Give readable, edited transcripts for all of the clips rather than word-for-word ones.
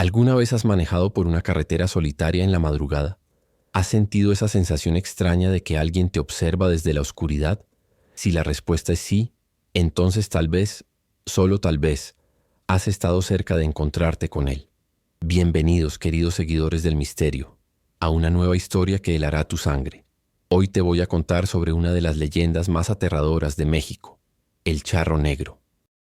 ¿Alguna vez has manejado por una carretera solitaria en la madrugada? ¿Has sentido esa sensación extraña de que alguien te observa desde la oscuridad? Si la respuesta es sí, entonces tal vez, solo tal vez, has estado cerca de encontrarte con él. Bienvenidos, queridos seguidores del misterio, a una nueva historia que helará tu sangre. Hoy te voy a contar sobre una de las leyendas más aterradoras de México, el Charro Negro.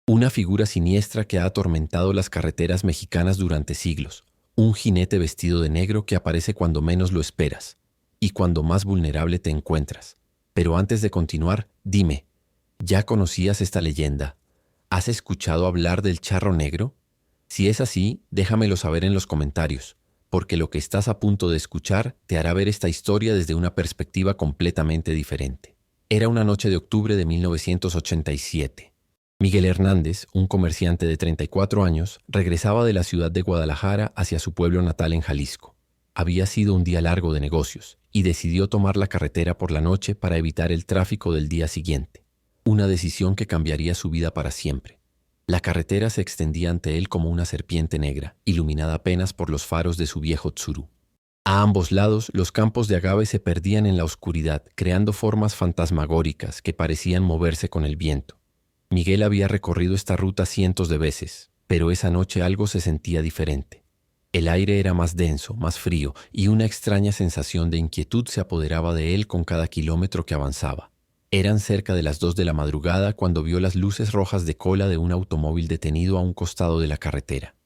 Una figura siniestra que ha atormentado las carreteras mexicanas durante siglos. Un jinete vestido de negro que aparece cuando menos lo esperas y cuando más vulnerable te encuentras. Pero antes de continuar, dime, ¿ya conocías esta leyenda? ¿Has escuchado hablar del Charro Negro? Si es así, déjamelo saber en los comentarios, porque lo que estás a punto de escuchar te hará ver esta historia desde una perspectiva completamente diferente. Era una noche de octubre de 1987. Miguel Hernández, un comerciante de 34 años, regresaba de la ciudad de Guadalajara hacia su pueblo natal en Jalisco. Había sido un día largo de negocios y decidió tomar la carretera por la noche para evitar el tráfico del día siguiente. Una decisión que cambiaría su vida para siempre. La carretera se extendía ante él como una serpiente negra, iluminada apenas por los faros de su viejo Tsuru. A ambos lados, los campos de agave se perdían en la oscuridad, creando formas fantasmagóricas que parecían moverse con el viento. Miguel había recorrido esta ruta cientos de veces, pero esa noche algo se sentía diferente. El aire era más denso, más frío, y una extraña sensación de inquietud se apoderaba de él con cada kilómetro que avanzaba. Eran cerca de las 2 de la madrugada cuando vio las luces rojas de cola de un automóvil detenido a un costado de la carretera.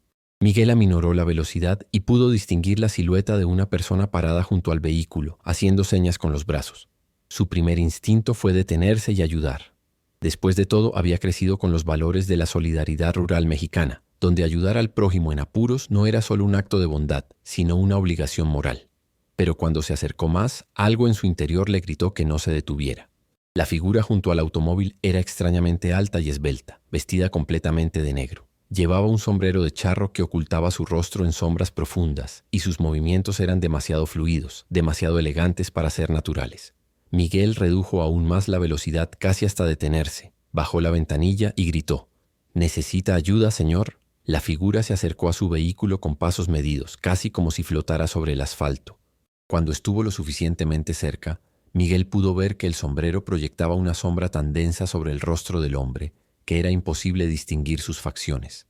Miguel aminoró la velocidad y pudo distinguir la silueta de una persona parada junto al vehículo, haciendo señas con los brazos. Su primer instinto fue detenerse y ayudar. Después de todo, había crecido con los valores de la solidaridad rural mexicana, donde ayudar al prójimo en apuros no era solo un acto de bondad, sino una obligación moral. Pero cuando se acercó más, algo en su interior le gritó que no se detuviera. La figura junto al automóvil era extrañamente alta y esbelta, vestida completamente de negro. Llevaba un sombrero de charro que ocultaba su rostro en sombras profundas, y sus movimientos eran demasiado fluidos, demasiado elegantes para ser naturales. Miguel redujo aún más la velocidad casi hasta detenerse, bajó la ventanilla y gritó: «¿Necesita ayuda, señor?». La figura se acercó a su vehículo con pasos medidos, casi como si flotara sobre el asfalto. Cuando estuvo lo suficientemente cerca, Miguel pudo ver que el sombrero proyectaba una sombra tan densa sobre el rostro del hombre que era imposible distinguir sus facciones.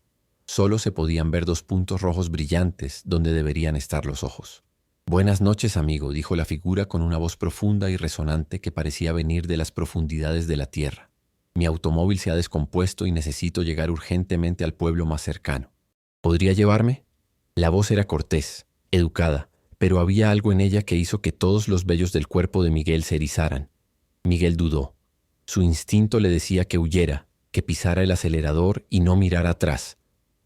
Solo se podían ver 2 puntos rojos brillantes donde deberían estar los ojos. «Buenas noches, amigo», dijo la figura con una voz profunda y resonante que parecía venir de las profundidades de la tierra. «Mi automóvil se ha descompuesto y necesito llegar urgentemente al pueblo más cercano. ¿Podría llevarme?». La voz era cortés, educada, pero había algo en ella que hizo que todos los vellos del cuerpo de Miguel se erizaran. Miguel dudó. Su instinto le decía que huyera, que pisara el acelerador y no mirara atrás,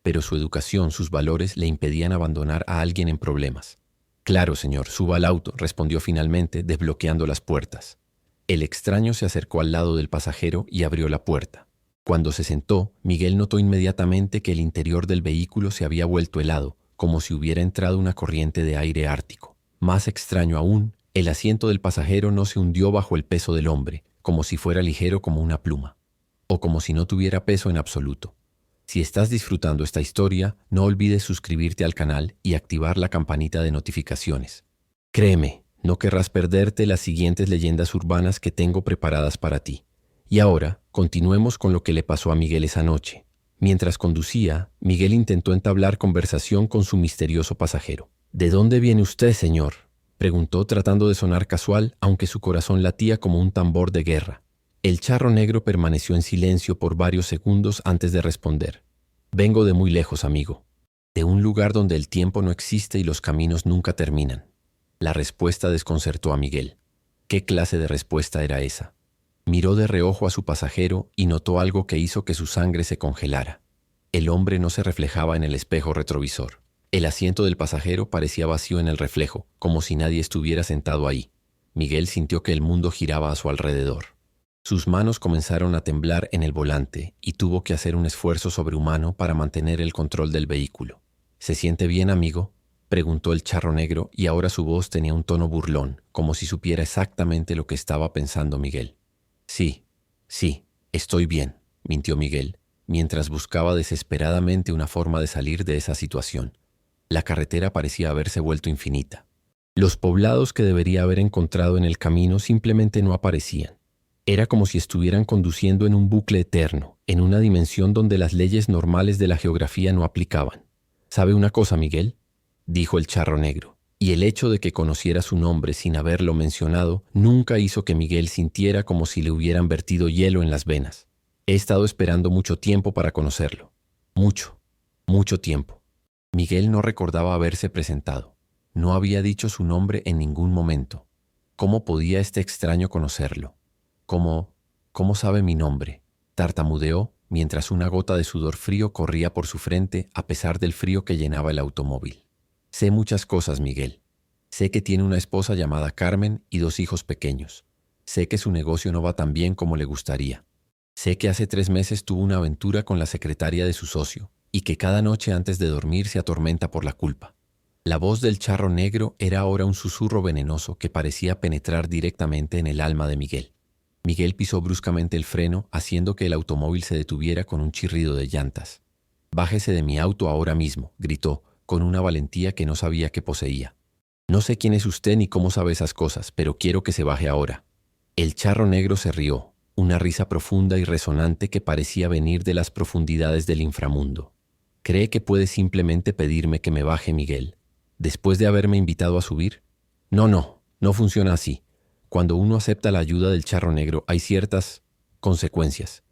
pero su educación, sus valores le impedían abandonar a alguien en problemas. «Claro, señor, suba al auto», respondió finalmente, desbloqueando las puertas. El extraño se acercó al lado del pasajero y abrió la puerta. Cuando se sentó, Miguel notó inmediatamente que el interior del vehículo se había vuelto helado, como si hubiera entrado una corriente de aire ártico. Más extraño aún, el asiento del pasajero no se hundió bajo el peso del hombre, como si fuera ligero como una pluma, o como si no tuviera peso en absoluto. Si estás disfrutando esta historia, no olvides suscribirte al canal y activar la campanita de notificaciones. Créeme, no querrás perderte las siguientes leyendas urbanas que tengo preparadas para ti. Y ahora, continuemos con lo que le pasó a Miguel esa noche. Mientras conducía, Miguel intentó entablar conversación con su misterioso pasajero. «¿De dónde viene usted, señor?», preguntó tratando de sonar casual, aunque su corazón latía como un tambor de guerra. El charro negro permaneció en silencio por varios segundos antes de responder. «Vengo de muy lejos, amigo. De un lugar donde el tiempo no existe y los caminos nunca terminan». La respuesta desconcertó a Miguel. ¿Qué clase de respuesta era esa? Miró de reojo a su pasajero y notó algo que hizo que su sangre se congelara. El hombre no se reflejaba en el espejo retrovisor. El asiento del pasajero parecía vacío en el reflejo, como si nadie estuviera sentado ahí. Miguel sintió que el mundo giraba a su alrededor. Sus manos comenzaron a temblar en el volante y tuvo que hacer un esfuerzo sobrehumano para mantener el control del vehículo. «¿Se siente bien, amigo?», preguntó el charro negro, y ahora su voz tenía un tono burlón, como si supiera exactamente lo que estaba pensando Miguel. Sí, estoy bien», mintió Miguel, mientras buscaba desesperadamente una forma de salir de esa situación. La carretera parecía haberse vuelto infinita. Los poblados que debería haber encontrado en el camino simplemente no aparecían. Era como si estuvieran conduciendo en un bucle eterno, en una dimensión donde las leyes normales de la geografía no aplicaban. ¿Sabe una cosa, Miguel?, dijo el charro negro, y el hecho de que conociera su nombre sin haberlo mencionado nunca hizo que Miguel sintiera como si le hubieran vertido hielo en las venas. He estado esperando mucho tiempo para conocerlo. Mucho, mucho tiempo. Miguel no recordaba haberse presentado. No había dicho su nombre en ningún momento. ¿Cómo podía este extraño conocerlo? ¿Cómo sabe mi nombre?, tartamudeó mientras una gota de sudor frío corría por su frente a pesar del frío que llenaba el automóvil. Sé muchas cosas, Miguel. Sé que tiene una esposa llamada Carmen y 2 hijos pequeños. Sé que su negocio no va tan bien como le gustaría. Sé que hace 3 meses tuvo una aventura con la secretaria de su socio y que cada noche antes de dormir se atormenta por la culpa. La voz del charro negro era ahora un susurro venenoso que parecía penetrar directamente en el alma de Miguel. Miguel pisó bruscamente el freno, haciendo que el automóvil se detuviera con un chirrido de llantas. «Bájese de mi auto ahora mismo», gritó, con una valentía que no sabía que poseía. «No sé quién es usted ni cómo sabe esas cosas, pero quiero que se baje ahora». El charro negro se rió, una risa profunda y resonante que parecía venir de las profundidades del inframundo. «¿Cree que puede simplemente pedirme que me baje, Miguel, después de haberme invitado a subir? No funciona así. Cuando uno acepta la ayuda del charro negro hay ciertas consecuencias».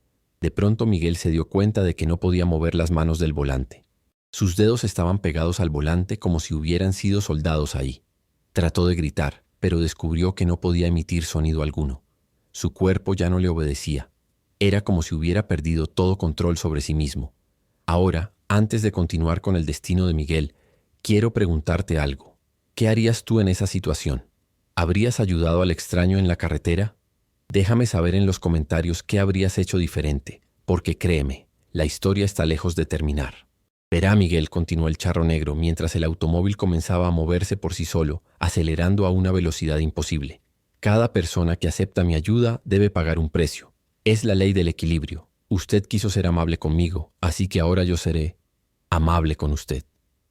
De pronto Miguel se dio cuenta de que no podía mover las manos del volante. Sus dedos estaban pegados al volante como si hubieran sido soldados ahí. Trató de gritar, pero descubrió que no podía emitir sonido alguno. Su cuerpo ya no le obedecía. Era como si hubiera perdido todo control sobre sí mismo. Ahora, antes de continuar con el destino de Miguel, quiero preguntarte algo. ¿Qué harías tú en esa situación? ¿Habrías ayudado al extraño en la carretera? Déjame saber en los comentarios qué habrías hecho diferente, porque créeme, la historia está lejos de terminar. Verá, Miguel, continuó el charro negro mientras el automóvil comenzaba a moverse por sí solo, acelerando a una velocidad imposible. Cada persona que acepta mi ayuda debe pagar un precio. Es la ley del equilibrio. Usted quiso ser amable conmigo, así que ahora yo seré amable con usted.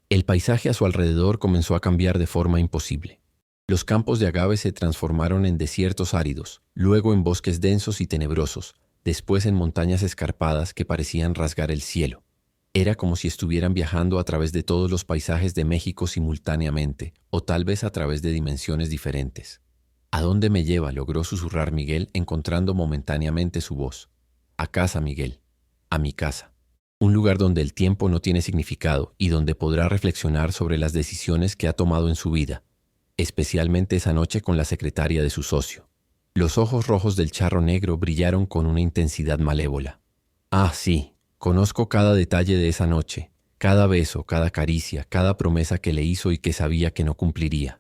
El paisaje a su alrededor comenzó a cambiar de forma imposible. Los campos de agave se transformaron en desiertos áridos, luego en bosques densos y tenebrosos, después en montañas escarpadas que parecían rasgar el cielo. Era como si estuvieran viajando a través de todos los paisajes de México simultáneamente, o tal vez a través de dimensiones diferentes. «¿A dónde me lleva?», logró susurrar Miguel, encontrando momentáneamente su voz. «A casa, Miguel. A mi casa. Un lugar donde el tiempo no tiene significado y donde podrá reflexionar sobre las decisiones que ha tomado en su vida, especialmente esa noche con la secretaria de su socio». Los ojos rojos del charro negro brillaron con una intensidad malévola. «Ah, sí. Conozco cada detalle de esa noche, cada beso, cada caricia, cada promesa que le hizo y que sabía que no cumpliría».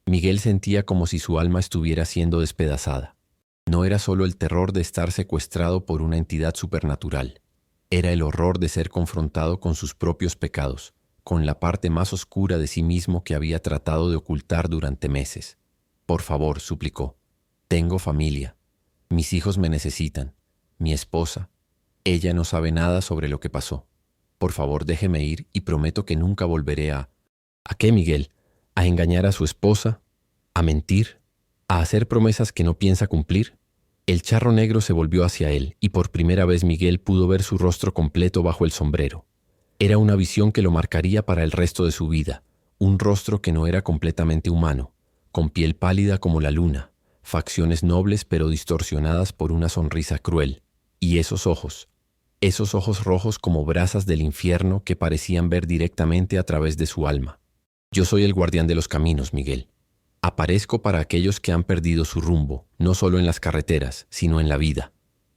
Miguel sentía como si su alma estuviera siendo despedazada. No era solo el terror de estar secuestrado por una entidad supernatural. Era el horror de ser confrontado con sus propios pecados, con la parte más oscura de sí mismo que había tratado de ocultar durante meses. «Por favor», suplicó. «Tengo familia. Mis hijos me necesitan. Mi esposa. Ella no sabe nada sobre lo que pasó. Por favor, déjeme ir y prometo que nunca volveré a...» «¿A qué, Miguel? ¿A engañar a su esposa? ¿A mentir? ¿A hacer promesas que no piensa cumplir?» El charro negro se volvió hacia él y por primera vez Miguel pudo ver su rostro completo bajo el sombrero. Era una visión que lo marcaría para el resto de su vida, un rostro que no era completamente humano, con piel pálida como la luna, facciones nobles pero distorsionadas por una sonrisa cruel, y esos ojos rojos como brasas del infierno que parecían ver directamente a través de su alma. «Yo soy el guardián de los caminos, Miguel. Aparezco para aquellos que han perdido su rumbo, no solo en las carreteras, sino en la vida.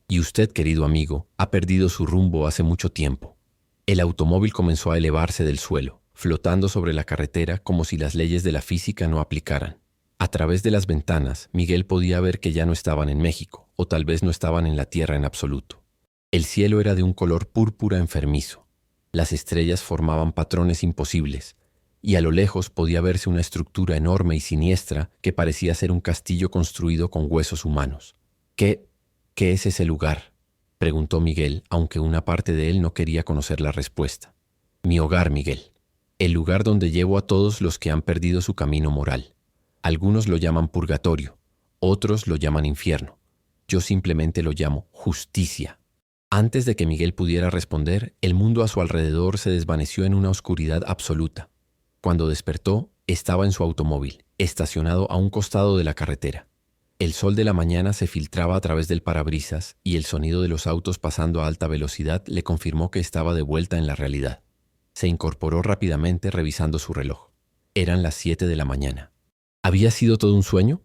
Y usted, querido amigo, ha perdido su rumbo hace mucho tiempo». El automóvil comenzó a elevarse del suelo, flotando sobre la carretera como si las leyes de la física no aplicaran. A través de las ventanas, Miguel podía ver que ya no estaban en México, o tal vez no estaban en la Tierra en absoluto. El cielo era de un color púrpura enfermizo. Las estrellas formaban patrones imposibles, y a lo lejos podía verse una estructura enorme y siniestra que parecía ser un castillo construido con huesos humanos. ¿Qué es ese lugar?», preguntó Miguel, aunque una parte de él no quería conocer la respuesta. «Mi hogar, Miguel. el lugar donde llevo a todos los que han perdido su camino moral. Algunos lo llaman purgatorio, otros lo llaman infierno. Yo simplemente lo llamo justicia. Antes de que Miguel pudiera responder, el mundo a su alrededor se desvaneció en una oscuridad absoluta. Cuando despertó, estaba en su automóvil, estacionado a un costado de la carretera. El sol de la mañana se filtraba a través del parabrisas y el sonido de los autos pasando a alta velocidad le confirmó que estaba de vuelta en la realidad. Se incorporó rápidamente revisando su reloj. Eran las 7 de la mañana. ¿Había sido todo un sueño?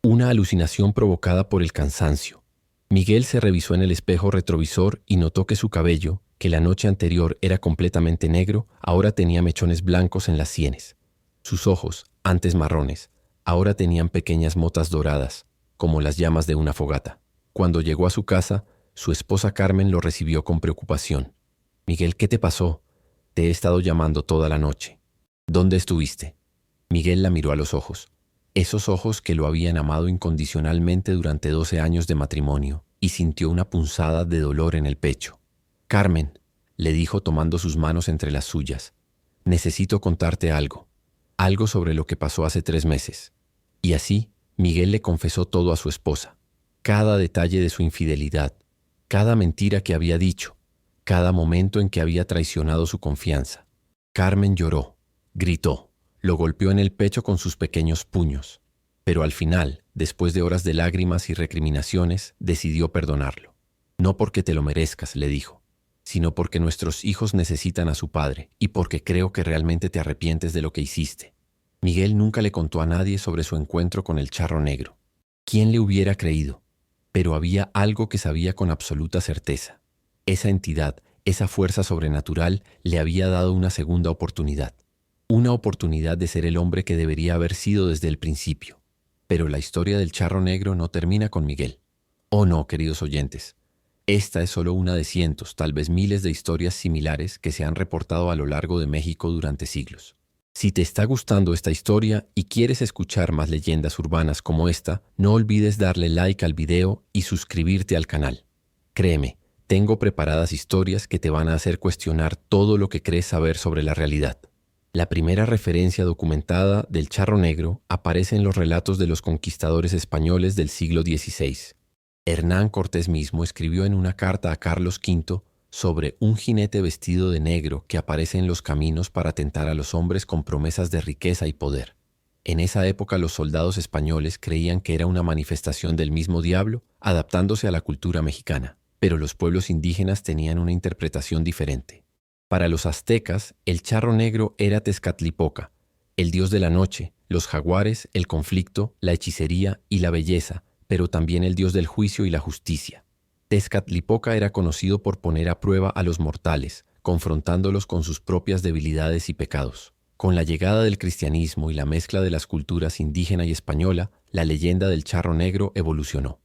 Una alucinación provocada por el cansancio. Miguel se revisó en el espejo retrovisor y notó que su cabello, que la noche anterior era completamente negro, ahora tenía mechones blancos en las sienes. Sus ojos, antes marrones, ahora tenían pequeñas motas doradas, como las llamas de una fogata. Cuando llegó a su casa, su esposa Carmen lo recibió con preocupación. «Miguel, ¿qué te pasó? Te he estado llamando toda la noche. ¿Dónde estuviste?» Miguel la miró a los ojos. Esos ojos que lo habían amado incondicionalmente durante 12 años de matrimonio, y sintió una punzada de dolor en el pecho. «Carmen», le dijo tomando sus manos entre las suyas, «necesito contarte algo sobre lo que pasó hace 3 meses». Y así, Miguel le confesó todo a su esposa, cada detalle de su infidelidad, cada mentira que había dicho, cada momento en que había traicionado su confianza. Carmen lloró, gritó, lo golpeó en el pecho con sus pequeños puños, pero al final, después de horas de lágrimas y recriminaciones, decidió perdonarlo. «No porque te lo merezcas», le dijo, «sino porque nuestros hijos necesitan a su padre y porque creo que realmente te arrepientes de lo que hiciste». Miguel nunca le contó a nadie sobre su encuentro con el charro negro. ¿Quién le hubiera creído? Pero había algo que sabía con absoluta certeza. Esa entidad, esa fuerza sobrenatural, le había dado una segunda oportunidad. Una oportunidad de ser el hombre que debería haber sido desde el principio. Pero la historia del charro negro no termina con Miguel. Oh no, queridos oyentes. Esta es solo una de cientos, tal vez miles de historias similares que se han reportado a lo largo de México durante siglos. Si te está gustando esta historia y quieres escuchar más leyendas urbanas como esta, no olvides darle like al video y suscribirte al canal. Créeme, tengo preparadas historias que te van a hacer cuestionar todo lo que crees saber sobre la realidad. La primera referencia documentada del charro negro aparece en los relatos de los conquistadores españoles del siglo XVI. Hernán Cortés mismo escribió en una carta a Carlos V sobre un jinete vestido de negro que aparece en los caminos para tentar a los hombres con promesas de riqueza y poder. En esa época los soldados españoles creían que era una manifestación del mismo diablo, adaptándose a la cultura mexicana, pero los pueblos indígenas tenían una interpretación diferente. Para los aztecas, el charro negro era Tezcatlipoca, el dios de la noche, los jaguares, el conflicto, la hechicería y la belleza, pero también el dios del juicio y la justicia. Tezcatlipoca era conocido por poner a prueba a los mortales, confrontándolos con sus propias debilidades y pecados. Con la llegada del cristianismo y la mezcla de las culturas indígena y española, la leyenda del charro negro evolucionó.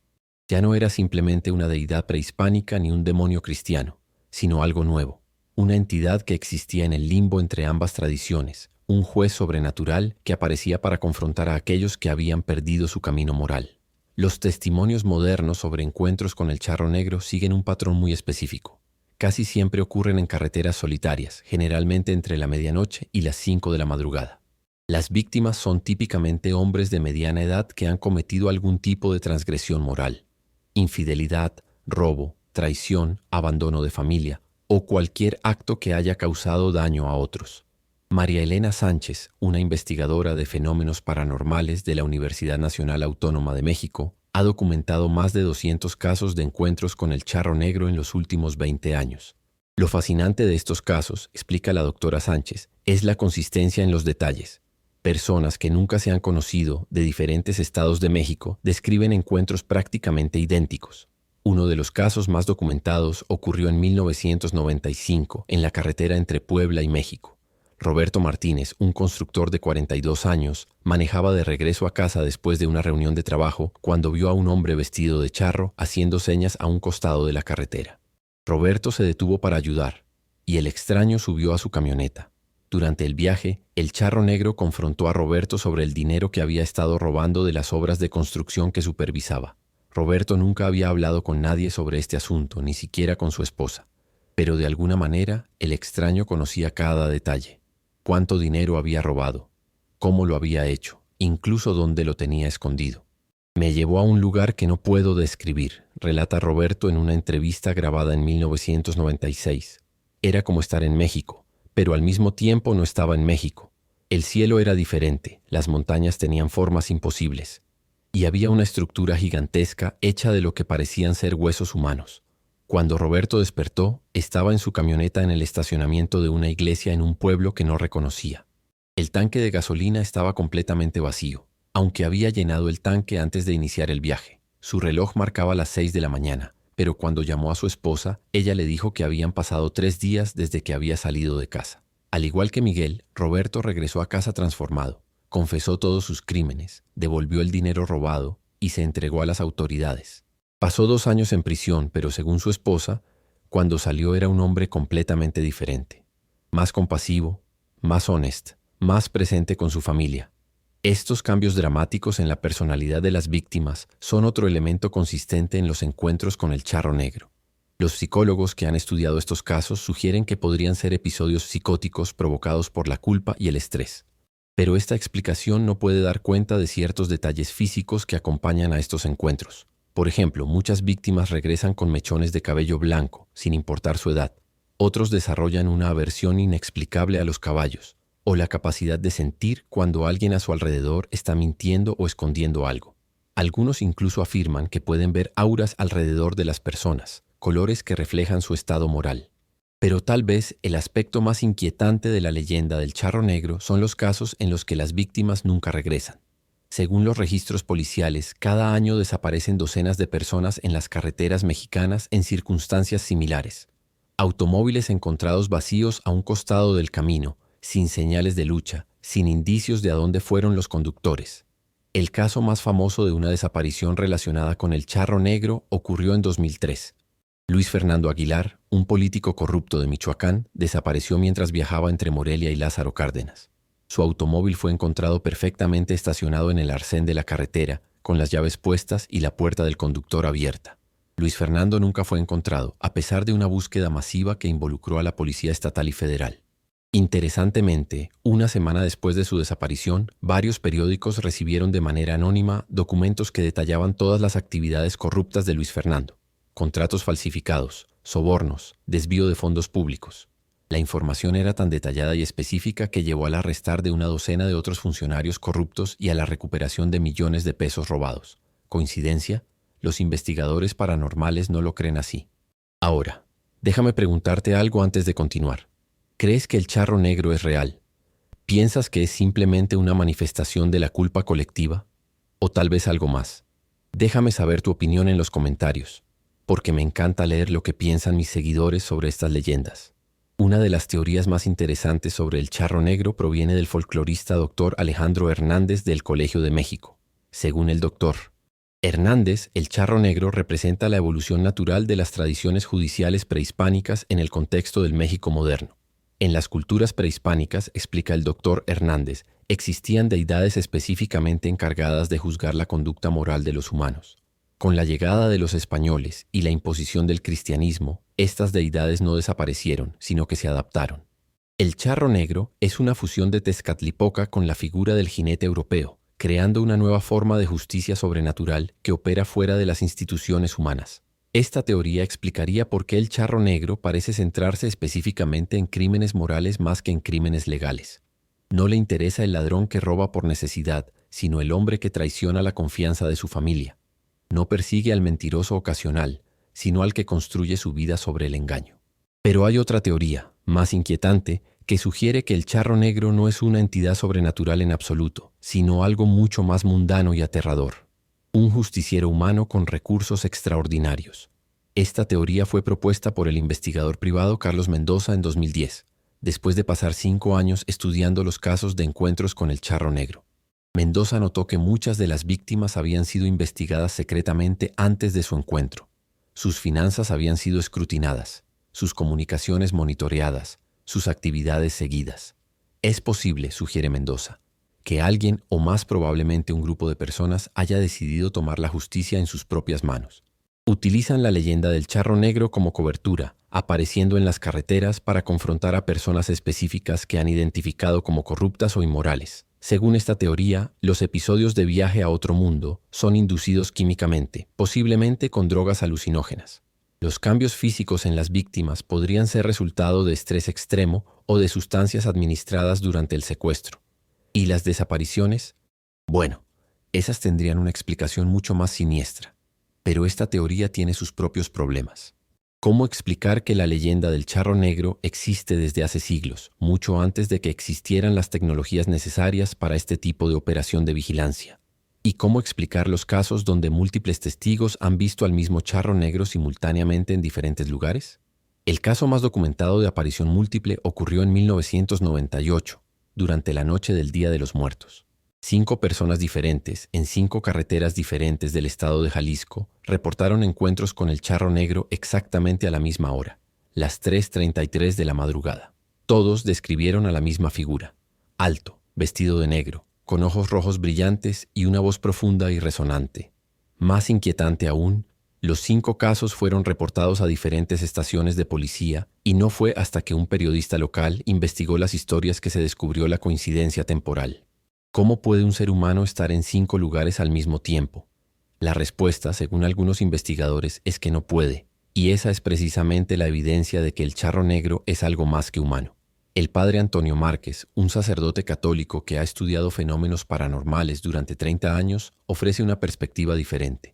Ya no era simplemente una deidad prehispánica ni un demonio cristiano, sino algo nuevo, una entidad que existía en el limbo entre ambas tradiciones, un juez sobrenatural que aparecía para confrontar a aquellos que habían perdido su camino moral. Los testimonios modernos sobre encuentros con el charro negro siguen un patrón muy específico. Casi siempre ocurren en carreteras solitarias, generalmente entre la medianoche y las 5 de la madrugada. Las víctimas son típicamente hombres de mediana edad que han cometido algún tipo de transgresión moral. Infidelidad, robo, traición, abandono de familia o cualquier acto que haya causado daño a otros. María Elena Sánchez, una investigadora de fenómenos paranormales de la Universidad Nacional Autónoma de México, ha documentado más de 200 casos de encuentros con el charro negro en los últimos 20 años. Lo fascinante de estos casos, explica la doctora Sánchez, es la consistencia en los detalles. Personas que nunca se han conocido de diferentes estados de México describen encuentros prácticamente idénticos. Uno de los casos más documentados ocurrió en 1995 en la carretera entre Puebla y México. Roberto Martínez, un constructor de 42 años, manejaba de regreso a casa después de una reunión de trabajo cuando vio a un hombre vestido de charro haciendo señas a un costado de la carretera. Roberto se detuvo para ayudar, y el extraño subió a su camioneta. Durante el viaje, el charro negro confrontó a Roberto sobre el dinero que había estado robando de las obras de construcción que supervisaba. Roberto nunca había hablado con nadie sobre este asunto, ni siquiera con su esposa, pero de alguna manera el extraño conocía cada detalle. cuánto dinero había robado, cómo lo había hecho, incluso dónde lo tenía escondido. Me llevó a un lugar que no puedo describir, relata Roberto en una entrevista grabada en 1996. Era como estar en México, pero al mismo tiempo no estaba en México. El cielo era diferente, las montañas tenían formas imposibles, y había una estructura gigantesca hecha de lo que parecían ser huesos humanos. Cuando Roberto despertó, estaba en su camioneta en el estacionamiento de una iglesia en un pueblo que no reconocía. El tanque de gasolina estaba completamente vacío, aunque había llenado el tanque antes de iniciar el viaje. Su reloj marcaba las 6 de la mañana, pero cuando llamó a su esposa, ella le dijo que habían pasado 3 días desde que había salido de casa. Al igual que Miguel, Roberto regresó a casa transformado, confesó todos sus crímenes, devolvió el dinero robado y se entregó a las autoridades. Pasó 2 años en prisión, pero según su esposa, cuando salió era un hombre completamente diferente. Más compasivo, más honesto, más presente con su familia. Estos cambios dramáticos en la personalidad de las víctimas son otro elemento consistente en los encuentros con el charro negro. Los psicólogos que han estudiado estos casos sugieren que podrían ser episodios psicóticos provocados por la culpa y el estrés. Pero esta explicación no puede dar cuenta de ciertos detalles físicos que acompañan a estos encuentros. Por ejemplo, muchas víctimas regresan con mechones de cabello blanco, sin importar su edad. Otros desarrollan una aversión inexplicable a los caballos, o la capacidad de sentir cuando alguien a su alrededor está mintiendo o escondiendo algo. Algunos incluso afirman que pueden ver auras alrededor de las personas, colores que reflejan su estado moral. Pero tal vez el aspecto más inquietante de la leyenda del charro negro son los casos en los que las víctimas nunca regresan. Según los registros policiales, cada año desaparecen docenas de personas en las carreteras mexicanas en circunstancias similares. Automóviles encontrados vacíos a un costado del camino, sin señales de lucha, sin indicios de a dónde fueron los conductores. El caso más famoso de una desaparición relacionada con el charro negro ocurrió en 2003. Luis Fernando Aguilar, un político corrupto de Michoacán, desapareció mientras viajaba entre Morelia y Lázaro Cárdenas. Su automóvil fue encontrado perfectamente estacionado en el arcén de la carretera, con las llaves puestas y la puerta del conductor abierta. Luis Fernando nunca fue encontrado, a pesar de una búsqueda masiva que involucró a la Policía Estatal y Federal. Interesantemente, una semana después de su desaparición, varios periódicos recibieron de manera anónima documentos que detallaban todas las actividades corruptas de Luis Fernando: contratos falsificados, sobornos, desvío de fondos públicos. La información era tan detallada y específica que llevó al arrestar de una docena de otros funcionarios corruptos y a la recuperación de millones de pesos robados. ¿Coincidencia? Los investigadores paranormales no lo creen así. Ahora, déjame preguntarte algo antes de continuar. ¿Crees que el charro negro es real? ¿Piensas que es simplemente una manifestación de la culpa colectiva? ¿O tal vez algo más? Déjame saber tu opinión en los comentarios, porque me encanta leer lo que piensan mis seguidores sobre estas leyendas. Una de las teorías más interesantes sobre el charro negro proviene del folclorista Dr. Alejandro Hernández del Colegio de México. Según el Dr. Hernández, el charro negro representa la evolución natural de las tradiciones judiciales prehispánicas en el contexto del México moderno. En las culturas prehispánicas, explica el Dr. Hernández, existían deidades específicamente encargadas de juzgar la conducta moral de los humanos. Con la llegada de los españoles y la imposición del cristianismo, estas deidades no desaparecieron, sino que se adaptaron. El charro negro es una fusión de Tezcatlipoca con la figura del jinete europeo, creando una nueva forma de justicia sobrenatural que opera fuera de las instituciones humanas. Esta teoría explicaría por qué el charro negro parece centrarse específicamente en crímenes morales más que en crímenes legales. No le interesa el ladrón que roba por necesidad, sino el hombre que traiciona la confianza de su familia. No persigue al mentiroso ocasional, sino al que construye su vida sobre el engaño. Pero hay otra teoría, más inquietante, que sugiere que el charro negro no es una entidad sobrenatural en absoluto, sino algo mucho más mundano y aterrador. Un justiciero humano con recursos extraordinarios. Esta teoría fue propuesta por el investigador privado Carlos Mendoza en 2010, después de pasar 5 años estudiando los casos de encuentros con el charro negro. Mendoza notó que muchas de las víctimas habían sido investigadas secretamente antes de su encuentro. Sus finanzas habían sido escrutinadas, sus comunicaciones monitoreadas, sus actividades seguidas. Es posible, sugiere Mendoza, que alguien o más probablemente un grupo de personas haya decidido tomar la justicia en sus propias manos. Utilizan la leyenda del charro negro como cobertura, apareciendo en las carreteras para confrontar a personas específicas que han identificado como corruptas o inmorales. Según esta teoría, los episodios de viaje a otro mundo son inducidos químicamente, posiblemente con drogas alucinógenas. Los cambios físicos en las víctimas podrían ser resultado de estrés extremo o de sustancias administradas durante el secuestro. ¿Y las desapariciones? Bueno, esas tendrían una explicación mucho más siniestra. Pero esta teoría tiene sus propios problemas. ¿Cómo explicar que la leyenda del charro negro existe desde hace siglos, mucho antes de que existieran las tecnologías necesarias para este tipo de operación de vigilancia? ¿Y cómo explicar los casos donde múltiples testigos han visto al mismo charro negro simultáneamente en diferentes lugares? El caso más documentado de aparición múltiple ocurrió en 1998, durante la noche del Día de los Muertos. 5 personas diferentes, en 5 carreteras diferentes del estado de Jalisco, reportaron encuentros con el charro negro exactamente a la misma hora, las 3:33 de la madrugada. Todos describieron a la misma figura: alto, vestido de negro, con ojos rojos brillantes y una voz profunda y resonante. Más inquietante aún, los 5 casos fueron reportados a diferentes estaciones de policía y no fue hasta que un periodista local investigó las historias que se descubrió la coincidencia temporal. ¿Cómo puede un ser humano estar en 5 lugares al mismo tiempo? La respuesta, según algunos investigadores, es que no puede, y esa es precisamente la evidencia de que el charro negro es algo más que humano. El padre Antonio Márquez, un sacerdote católico que ha estudiado fenómenos paranormales durante 30 años, ofrece una perspectiva diferente.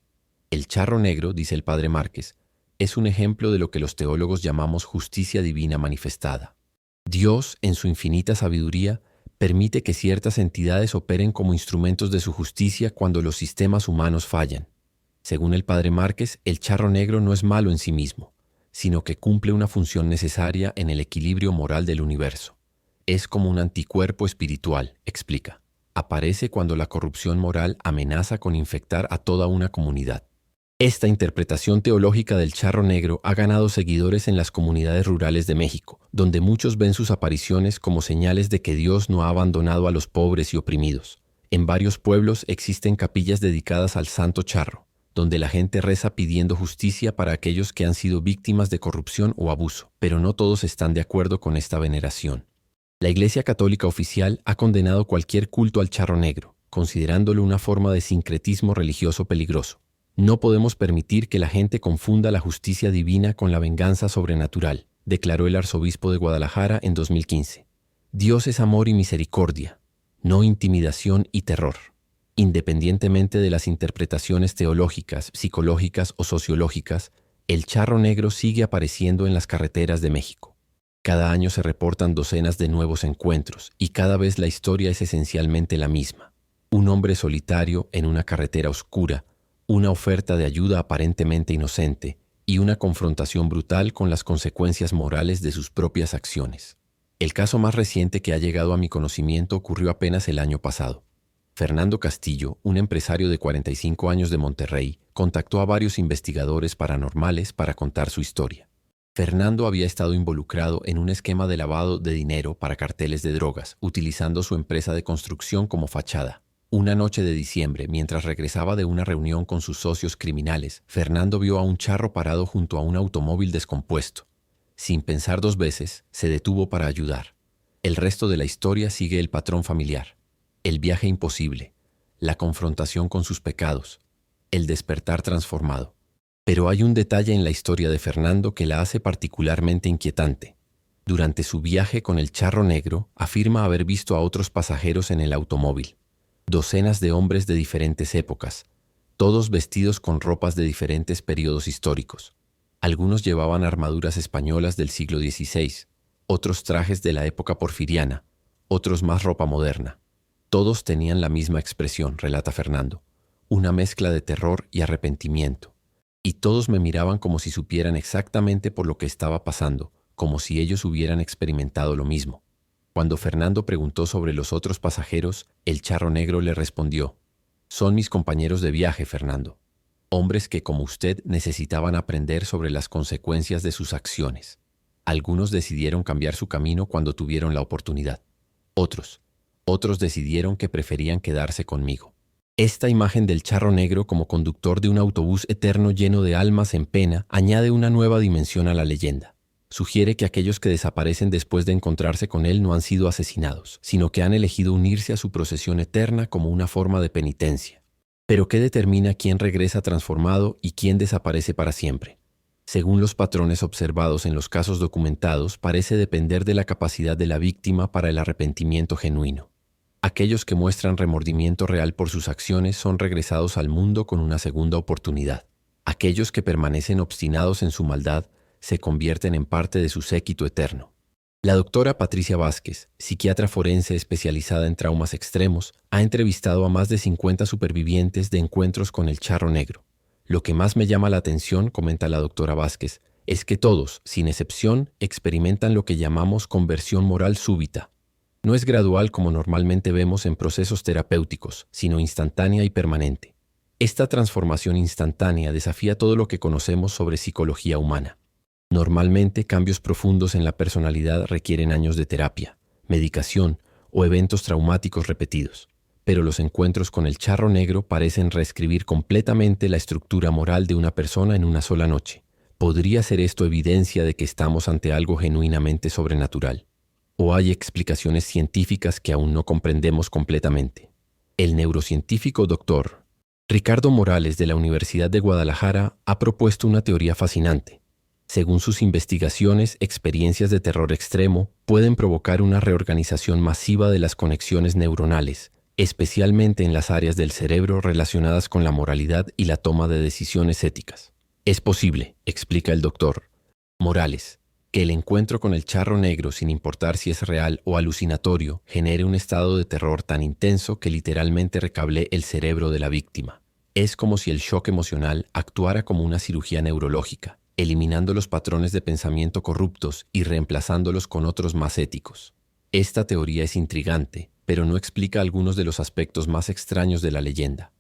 El charro negro, dice el padre Márquez, es un ejemplo de lo que los teólogos llamamos justicia divina manifestada. Dios, en su infinita sabiduría, permite que ciertas entidades operen como instrumentos de su justicia cuando los sistemas humanos fallan. Según el padre Márquez, el charro negro no es malo en sí mismo, sino que cumple una función necesaria en el equilibrio moral del universo. Es como un anticuerpo espiritual, explica. Aparece cuando la corrupción moral amenaza con infectar a toda una comunidad. Esta interpretación teológica del charro negro ha ganado seguidores en las comunidades rurales de México, donde muchos ven sus apariciones como señales de que Dios no ha abandonado a los pobres y oprimidos. En varios pueblos existen capillas dedicadas al Santo Charro, donde la gente reza pidiendo justicia para aquellos que han sido víctimas de corrupción o abuso, pero no todos están de acuerdo con esta veneración. La Iglesia Católica Oficial ha condenado cualquier culto al charro negro, considerándolo una forma de sincretismo religioso peligroso. No podemos permitir que la gente confunda la justicia divina con la venganza sobrenatural, declaró el arzobispo de Guadalajara en 2015. Dios es amor y misericordia, no intimidación y terror. Independientemente de las interpretaciones teológicas, psicológicas o sociológicas, el charro negro sigue apareciendo en las carreteras de México. Cada año se reportan docenas de nuevos encuentros y cada vez la historia es esencialmente la misma. Un hombre solitario en una carretera oscura, una oferta de ayuda aparentemente inocente y una confrontación brutal con las consecuencias morales de sus propias acciones. El caso más reciente que ha llegado a mi conocimiento ocurrió apenas el año pasado. Fernando Castillo, un empresario de 45 años de Monterrey, contactó a varios investigadores paranormales para contar su historia. Fernando había estado involucrado en un esquema de lavado de dinero para carteles de drogas, utilizando su empresa de construcción como fachada. Una noche de diciembre, mientras regresaba de una reunión con sus socios criminales, Fernando vio a un charro parado junto a un automóvil descompuesto. Sin pensar 2 veces, se detuvo para ayudar. El resto de la historia sigue el patrón familiar. El viaje imposible, la confrontación con sus pecados, el despertar transformado. Pero hay un detalle en la historia de Fernando que la hace particularmente inquietante. Durante su viaje con el charro negro, afirma haber visto a otros pasajeros en el automóvil. Docenas de hombres de diferentes épocas, todos vestidos con ropas de diferentes periodos históricos. Algunos llevaban armaduras españolas del siglo XVI, otros trajes de la época porfiriana, otros más ropa moderna. Todos tenían la misma expresión, relata Fernando, una mezcla de terror y arrepentimiento. Y todos me miraban como si supieran exactamente por lo que estaba pasando, como si ellos hubieran experimentado lo mismo. Cuando Fernando preguntó sobre los otros pasajeros, el charro negro le respondió: «Son mis compañeros de viaje, Fernando. Hombres que, como usted, necesitaban aprender sobre las consecuencias de sus acciones. Algunos decidieron cambiar su camino cuando tuvieron la oportunidad. Otros decidieron que preferían quedarse conmigo. Esta imagen del charro negro como conductor de un autobús eterno lleno de almas en pena añade una nueva dimensión a la leyenda. Sugiere que aquellos que desaparecen después de encontrarse con él no han sido asesinados, sino que han elegido unirse a su procesión eterna como una forma de penitencia. Pero ¿qué determina quién regresa transformado y quién desaparece para siempre? Según los patrones observados en los casos documentados, parece depender de la capacidad de la víctima para el arrepentimiento genuino. Aquellos que muestran remordimiento real por sus acciones son regresados al mundo con una segunda oportunidad. Aquellos que permanecen obstinados en su maldad se convierten en parte de su séquito eterno. La doctora Patricia Vázquez, psiquiatra forense especializada en traumas extremos, ha entrevistado a más de 50 supervivientes de encuentros con el charro negro. Lo que más me llama la atención, comenta la doctora Vázquez, es que todos, sin excepción, experimentan lo que llamamos conversión moral súbita. No es gradual como normalmente vemos en procesos terapéuticos, sino instantánea y permanente. Esta transformación instantánea desafía todo lo que conocemos sobre psicología humana. Normalmente, cambios profundos en la personalidad requieren años de terapia, medicación o eventos traumáticos repetidos. Pero los encuentros con el charro negro parecen reescribir completamente la estructura moral de una persona en una sola noche. ¿Podría ser esto evidencia de que estamos ante algo genuinamente sobrenatural? ¿O hay explicaciones científicas que aún no comprendemos completamente? El neurocientífico Dr. Ricardo Morales de la Universidad de Guadalajara ha propuesto una teoría fascinante. Según sus investigaciones, experiencias de terror extremo pueden provocar una reorganización masiva de las conexiones neuronales, especialmente en las áreas del cerebro relacionadas con la moralidad y la toma de decisiones éticas. Es posible, explica el doctor Morales, que el encuentro con el charro negro, sin importar si es real o alucinatorio, genere un estado de terror tan intenso que literalmente recable el cerebro de la víctima. Es como si el shock emocional actuara como una cirugía neurológica, eliminando los patrones de pensamiento corruptos y reemplazándolos con otros más éticos. Esta teoría es intrigante, pero no explica algunos de los aspectos más extraños de la leyenda.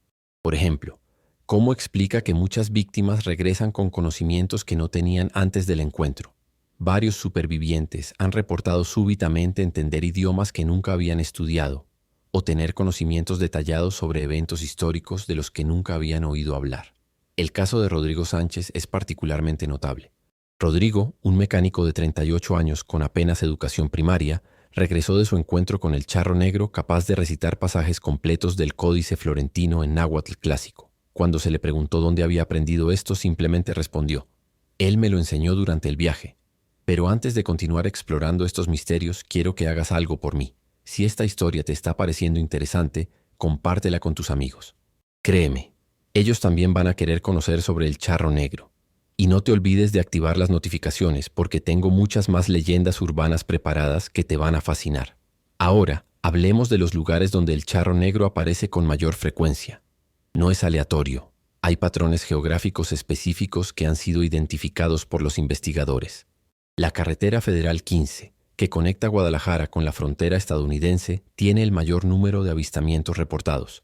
Por ejemplo, ¿cómo explica que muchas víctimas regresan con conocimientos que no tenían antes del encuentro? Varios supervivientes han reportado súbitamente entender idiomas que nunca habían estudiado o tener conocimientos detallados sobre eventos históricos de los que nunca habían oído hablar. El caso de Rodrigo Sánchez es particularmente notable. Rodrigo, un mecánico de 38 años con apenas educación primaria, regresó de su encuentro con el charro negro capaz de recitar pasajes completos del Códice Florentino en náhuatl clásico. Cuando se le preguntó dónde había aprendido esto, simplemente respondió: «Él me lo enseñó durante el viaje. Pero antes de continuar explorando estos misterios, quiero que hagas algo por mí. Si esta historia te está pareciendo interesante, compártela con tus amigos. Créeme, ellos también van a querer conocer sobre el charro negro. Y no te olvides de activar las notificaciones porque tengo muchas más leyendas urbanas preparadas que te van a fascinar. Ahora, hablemos de los lugares donde el charro negro aparece con mayor frecuencia. No es aleatorio. Hay patrones geográficos específicos que han sido identificados por los investigadores. La carretera federal 15, que conecta Guadalajara con la frontera estadounidense, tiene el mayor número de avistamientos reportados.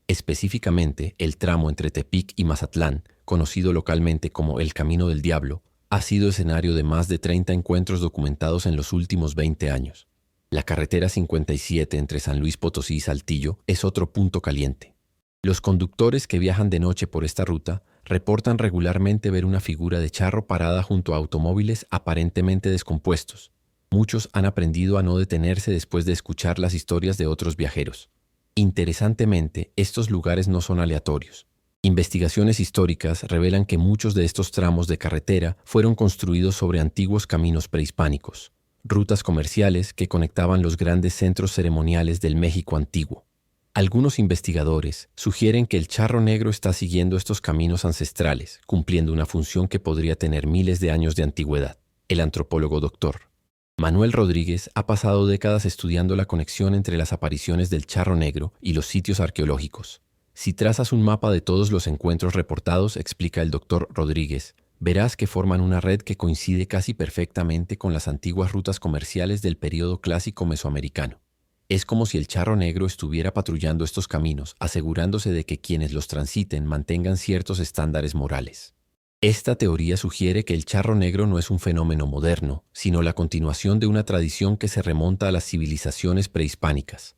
Específicamente, el tramo entre Tepic y Mazatlán, conocido localmente como el Camino del Diablo, ha sido escenario de más de 30 encuentros documentados en los últimos 20 años. La carretera 57 entre San Luis Potosí y Saltillo es otro punto caliente. Los conductores que viajan de noche por esta ruta reportan regularmente ver una figura de charro parada junto a automóviles aparentemente descompuestos. Muchos han aprendido a no detenerse después de escuchar las historias de otros viajeros. Interesantemente, estos lugares no son aleatorios. Investigaciones históricas revelan que muchos de estos tramos de carretera fueron construidos sobre antiguos caminos prehispánicos, rutas comerciales que conectaban los grandes centros ceremoniales del México antiguo. Algunos investigadores sugieren que el charro negro está siguiendo estos caminos ancestrales, cumpliendo una función que podría tener miles de años de antigüedad. El antropólogo Dr. Manuel Rodríguez ha pasado décadas estudiando la conexión entre las apariciones del charro negro y los sitios arqueológicos. Si trazas un mapa de todos los encuentros reportados, explica el Dr. Rodríguez, verás que forman una red que coincide casi perfectamente con las antiguas rutas comerciales del período clásico mesoamericano. Es como si el charro negro estuviera patrullando estos caminos, asegurándose de que quienes los transiten mantengan ciertos estándares morales. Esta teoría sugiere que el charro negro no es un fenómeno moderno, sino la continuación de una tradición que se remonta a las civilizaciones prehispánicas.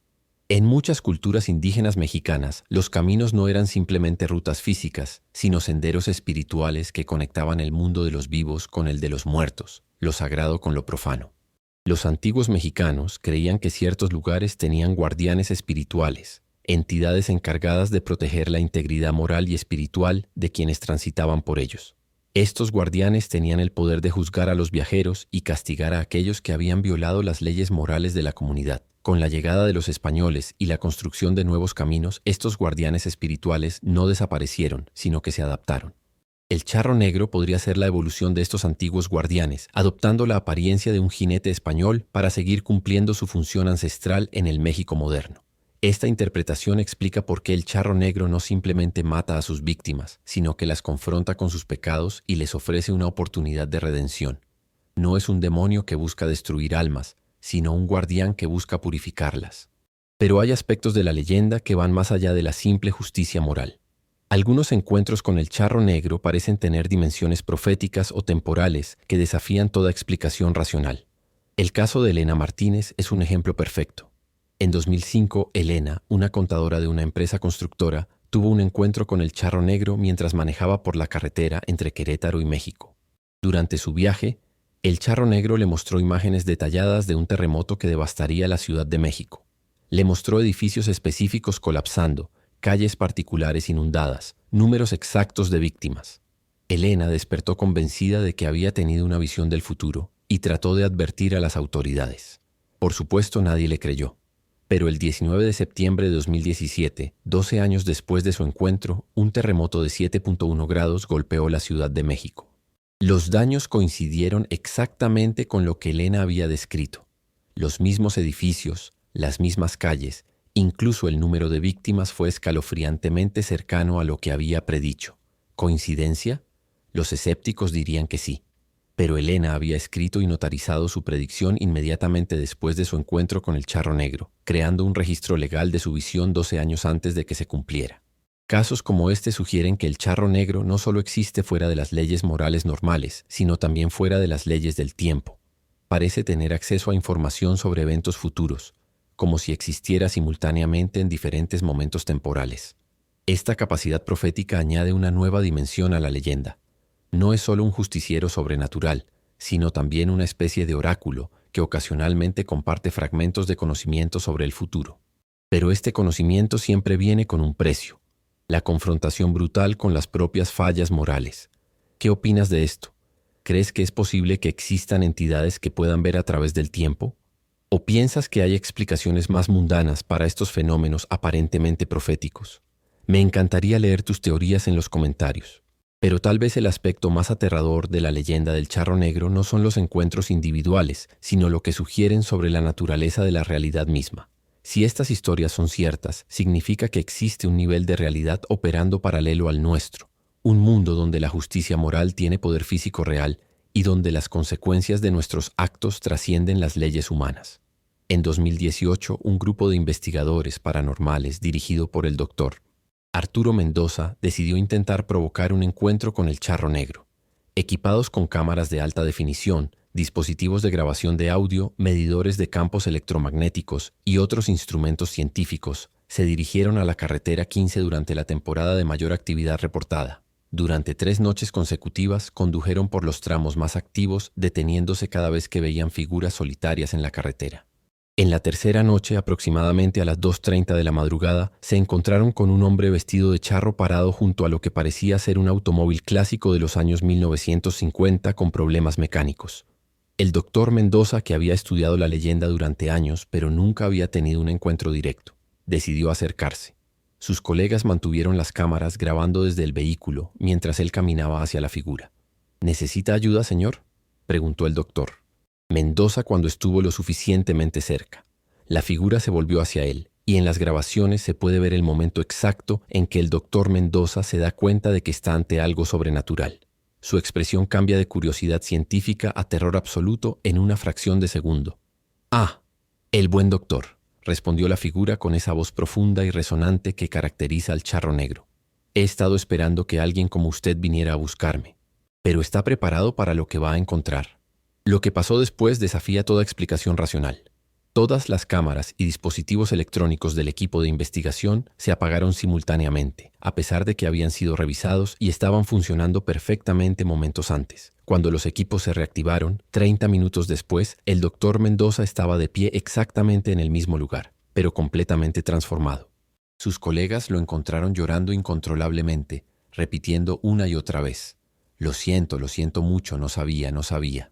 En muchas culturas indígenas mexicanas, los caminos no eran simplemente rutas físicas, sino senderos espirituales que conectaban el mundo de los vivos con el de los muertos, lo sagrado con lo profano. Los antiguos mexicanos creían que ciertos lugares tenían guardianes espirituales, entidades encargadas de proteger la integridad moral y espiritual de quienes transitaban por ellos. Estos guardianes tenían el poder de juzgar a los viajeros y castigar a aquellos que habían violado las leyes morales de la comunidad. Con la llegada de los españoles y la construcción de nuevos caminos, estos guardianes espirituales no desaparecieron, sino que se adaptaron. El charro negro podría ser la evolución de estos antiguos guardianes, adoptando la apariencia de un jinete español para seguir cumpliendo su función ancestral en el México moderno. Esta interpretación explica por qué el charro negro no simplemente mata a sus víctimas, sino que las confronta con sus pecados y les ofrece una oportunidad de redención. No es un demonio que busca destruir almas, sino un guardián que busca purificarlas. Pero hay aspectos de la leyenda que van más allá de la simple justicia moral. Algunos encuentros con el charro negro parecen tener dimensiones proféticas o temporales que desafían toda explicación racional. El caso de Elena Martínez es un ejemplo perfecto. En 2005, Elena, una contadora de una empresa constructora, tuvo un encuentro con el charro negro mientras manejaba por la carretera entre Querétaro y México. Durante su viaje, el charro negro le mostró imágenes detalladas de un terremoto que devastaría la Ciudad de México. Le mostró edificios específicos colapsando, calles particulares inundadas, números exactos de víctimas. Elena despertó convencida de que había tenido una visión del futuro y trató de advertir a las autoridades. Por supuesto, nadie le creyó. Pero el 19 de septiembre de 2017, 12 años después de su encuentro, un terremoto de 7.1 grados golpeó la Ciudad de México. Los daños coincidieron exactamente con lo que Elena había descrito. Los mismos edificios, las mismas calles, incluso el número de víctimas fue escalofriantemente cercano a lo que había predicho. ¿Coincidencia? Los escépticos dirían que sí. Pero Elena había escrito y notarizado su predicción inmediatamente después de su encuentro con el charro negro, creando un registro legal de su visión 12 años antes de que se cumpliera. Casos como este sugieren que el charro negro no solo existe fuera de las leyes morales normales, sino también fuera de las leyes del tiempo. Parece tener acceso a información sobre eventos futuros, como si existiera simultáneamente en diferentes momentos temporales. Esta capacidad profética añade una nueva dimensión a la leyenda. No es solo un justiciero sobrenatural, sino también una especie de oráculo que ocasionalmente comparte fragmentos de conocimiento sobre el futuro. Pero este conocimiento siempre viene con un precio: la confrontación brutal con las propias fallas morales. ¿Qué opinas de esto? ¿Crees que es posible que existan entidades que puedan ver a través del tiempo? ¿O piensas que hay explicaciones más mundanas para estos fenómenos aparentemente proféticos? Me encantaría leer tus teorías en los comentarios. Pero tal vez el aspecto más aterrador de la leyenda del charro negro no son los encuentros individuales, sino lo que sugieren sobre la naturaleza de la realidad misma. Si estas historias son ciertas, significa que existe un nivel de realidad operando paralelo al nuestro, un mundo donde la justicia moral tiene poder físico real y donde las consecuencias de nuestros actos trascienden las leyes humanas. En 2018, un grupo de investigadores paranormales dirigido por el Dr. Arturo Mendoza decidió intentar provocar un encuentro con el charro negro. Equipados con cámaras de alta definición, dispositivos de grabación de audio, medidores de campos electromagnéticos y otros instrumentos científicos, se dirigieron a la carretera 15 durante la temporada de mayor actividad reportada. Durante 3 noches consecutivas condujeron por los tramos más activos, deteniéndose cada vez que veían figuras solitarias en la carretera. En la tercera noche, aproximadamente a las 2:30 de la madrugada, se encontraron con un hombre vestido de charro parado junto a lo que parecía ser un automóvil clásico de los años 1950 con problemas mecánicos. El doctor Mendoza, que había estudiado la leyenda durante años, pero nunca había tenido un encuentro directo, decidió acercarse. Sus colegas mantuvieron las cámaras grabando desde el vehículo mientras él caminaba hacia la figura. ¿Necesita ayuda, señor?, preguntó el doctor. Mendoza cuando estuvo lo suficientemente cerca. La figura se volvió hacia él, y en las grabaciones se puede ver el momento exacto en que el doctor Mendoza se da cuenta de que está ante algo sobrenatural. Su expresión cambia de curiosidad científica a terror absoluto en una fracción de segundo. «Ah, el buen doctor», respondió la figura con esa voz profunda y resonante que caracteriza al charro negro. «He estado esperando que alguien como usted viniera a buscarme. Pero ¿está preparado para lo que va a encontrar?» Lo que pasó después desafía toda explicación racional. Todas las cámaras y dispositivos electrónicos del equipo de investigación se apagaron simultáneamente, a pesar de que habían sido revisados y estaban funcionando perfectamente momentos antes. Cuando los equipos se reactivaron, 30 minutos después, el doctor Mendoza estaba de pie exactamente en el mismo lugar, pero completamente transformado. Sus colegas lo encontraron llorando incontrolablemente, repitiendo una y otra vez: lo siento mucho, no sabía.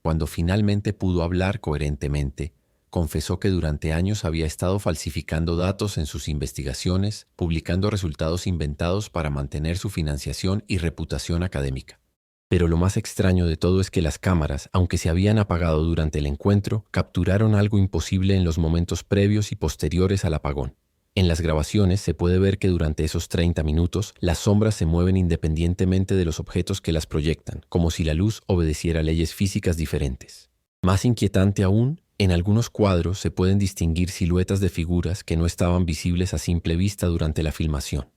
Cuando finalmente pudo hablar coherentemente, confesó que durante años había estado falsificando datos en sus investigaciones, publicando resultados inventados para mantener su financiación y reputación académica. Pero lo más extraño de todo es que las cámaras, aunque se habían apagado durante el encuentro, capturaron algo imposible en los momentos previos y posteriores al apagón. En las grabaciones se puede ver que durante esos 30 minutos las sombras se mueven independientemente de los objetos que las proyectan, como si la luz obedeciera leyes físicas diferentes. Más inquietante aún, en algunos cuadros se pueden distinguir siluetas de figuras que no estaban visibles a simple vista durante la filmación.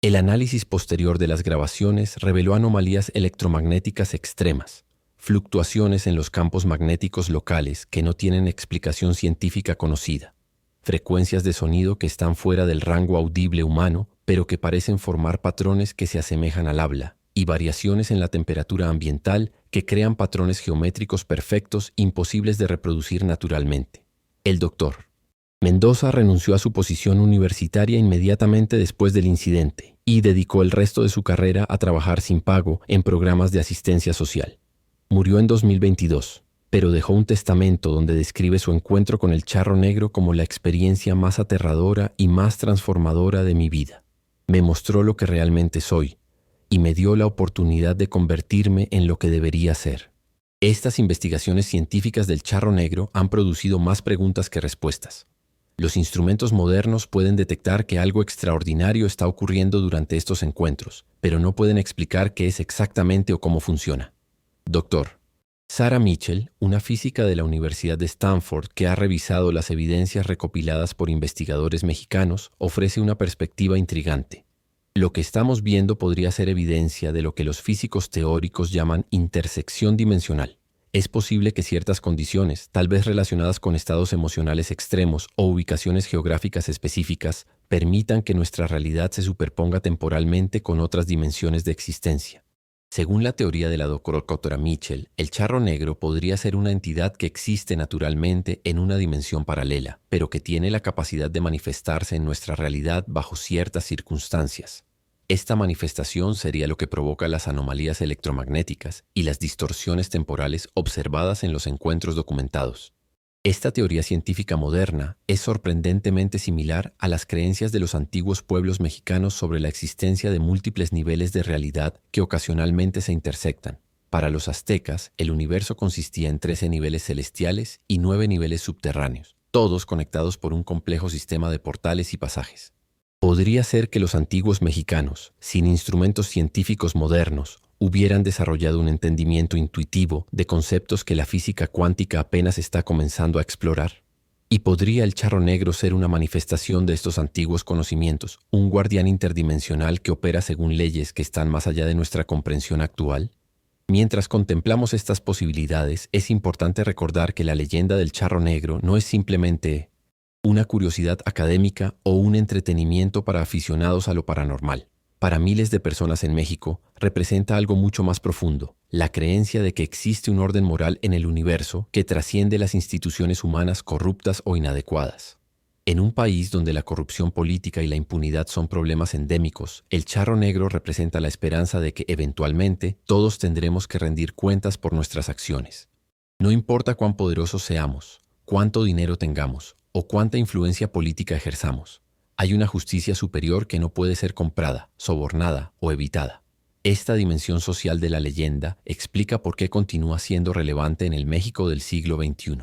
El análisis posterior de las grabaciones reveló anomalías electromagnéticas extremas, fluctuaciones en los campos magnéticos locales que no tienen explicación científica conocida, frecuencias de sonido que están fuera del rango audible humano, pero que parecen formar patrones que se asemejan al habla, y variaciones en la temperatura ambiental que crean patrones geométricos perfectos imposibles de reproducir naturalmente. El doctor Mendoza renunció a su posición universitaria inmediatamente después del incidente y dedicó el resto de su carrera a trabajar sin pago en programas de asistencia social. Murió en 2022, pero dejó un testamento donde describe su encuentro con el charro negro como la experiencia más aterradora y más transformadora de mi vida. Me mostró lo que realmente soy y me dio la oportunidad de convertirme en lo que debería ser. Estas investigaciones científicas del charro negro han producido más preguntas que respuestas. Los instrumentos modernos pueden detectar que algo extraordinario está ocurriendo durante estos encuentros, pero no pueden explicar qué es exactamente o cómo funciona. Doctor Sarah Mitchell, una física de la Universidad de Stanford que ha revisado las evidencias recopiladas por investigadores mexicanos, ofrece una perspectiva intrigante. Lo que estamos viendo podría ser evidencia de lo que los físicos teóricos llaman intersección dimensional. Es posible que ciertas condiciones, tal vez relacionadas con estados emocionales extremos o ubicaciones geográficas específicas, permitan que nuestra realidad se superponga temporalmente con otras dimensiones de existencia. Según la teoría de la doctora Mitchell, el charro negro podría ser una entidad que existe naturalmente en una dimensión paralela, pero que tiene la capacidad de manifestarse en nuestra realidad bajo ciertas circunstancias. Esta manifestación sería lo que provoca las anomalías electromagnéticas y las distorsiones temporales observadas en los encuentros documentados. Esta teoría científica moderna es sorprendentemente similar a las creencias de los antiguos pueblos mexicanos sobre la existencia de múltiples niveles de realidad que ocasionalmente se intersectan. Para los aztecas, el universo consistía en 13 niveles celestiales y 9 niveles subterráneos, todos conectados por un complejo sistema de portales y pasajes. Podría ser que los antiguos mexicanos, sin instrumentos científicos modernos, hubieran desarrollado un entendimiento intuitivo de conceptos que la física cuántica apenas está comenzando a explorar. ¿Y podría el charro negro ser una manifestación de estos antiguos conocimientos, un guardián interdimensional que opera según leyes que están más allá de nuestra comprensión actual? Mientras contemplamos estas posibilidades, es importante recordar que la leyenda del charro negro no es simplemente una curiosidad académica o un entretenimiento para aficionados a lo paranormal. Para miles de personas en México, representa algo mucho más profundo, la creencia de que existe un orden moral en el universo que trasciende las instituciones humanas corruptas o inadecuadas. En un país donde la corrupción política y la impunidad son problemas endémicos, el charro negro representa la esperanza de que eventualmente todos tendremos que rendir cuentas por nuestras acciones. No importa cuán poderosos seamos, cuánto dinero tengamos o cuánta influencia política ejerzamos. Hay una justicia superior que no puede ser comprada, sobornada o evitada. Esta dimensión social de la leyenda explica por qué continúa siendo relevante en el México del siglo XXI.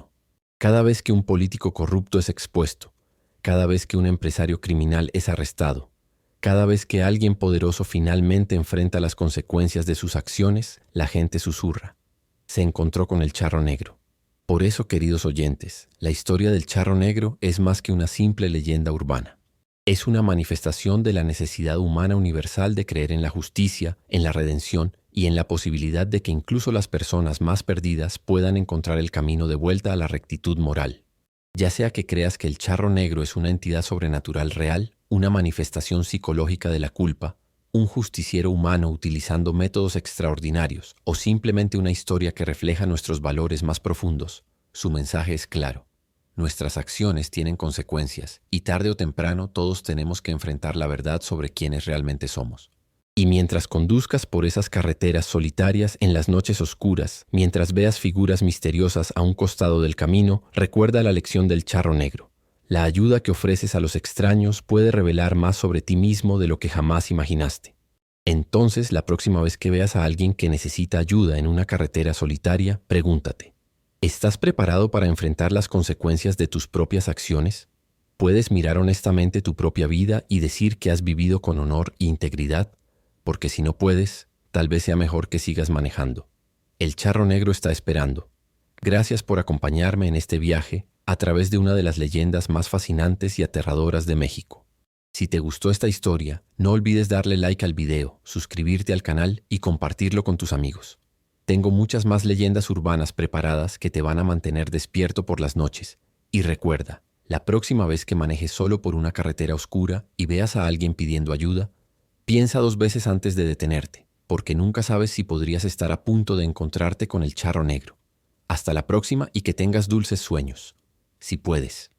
Cada vez que un político corrupto es expuesto, cada vez que un empresario criminal es arrestado, cada vez que alguien poderoso finalmente enfrenta las consecuencias de sus acciones, la gente susurra: se encontró con el charro negro. Por eso, queridos oyentes, la historia del charro negro es más que una simple leyenda urbana. Es una manifestación de la necesidad humana universal de creer en la justicia, en la redención y en la posibilidad de que incluso las personas más perdidas puedan encontrar el camino de vuelta a la rectitud moral. Ya sea que creas que el charro negro es una entidad sobrenatural real, una manifestación psicológica de la culpa, un justiciero humano utilizando métodos extraordinarios o simplemente una historia que refleja nuestros valores más profundos, su mensaje es claro. Nuestras acciones tienen consecuencias y tarde o temprano todos tenemos que enfrentar la verdad sobre quiénes realmente somos. Y mientras conduzcas por esas carreteras solitarias en las noches oscuras, mientras veas figuras misteriosas a un costado del camino, recuerda la lección del charro negro. La ayuda que ofreces a los extraños puede revelar más sobre ti mismo de lo que jamás imaginaste. Entonces, la próxima vez que veas a alguien que necesita ayuda en una carretera solitaria, pregúntate, ¿estás preparado para enfrentar las consecuencias de tus propias acciones? ¿Puedes mirar honestamente tu propia vida y decir que has vivido con honor e integridad? Porque si no puedes, tal vez sea mejor que sigas manejando. El charro negro está esperando. Gracias por acompañarme en este viaje a través de una de las leyendas más fascinantes y aterradoras de México. Si te gustó esta historia, no olvides darle like al video, suscribirte al canal y compartirlo con tus amigos. Tengo muchas más leyendas urbanas preparadas que te van a mantener despierto por las noches. Y recuerda, la próxima vez que manejes solo por una carretera oscura y veas a alguien pidiendo ayuda, piensa 2 veces antes de detenerte, porque nunca sabes si podrías estar a punto de encontrarte con el charro negro. Hasta la próxima y que tengas dulces sueños. Si puedes.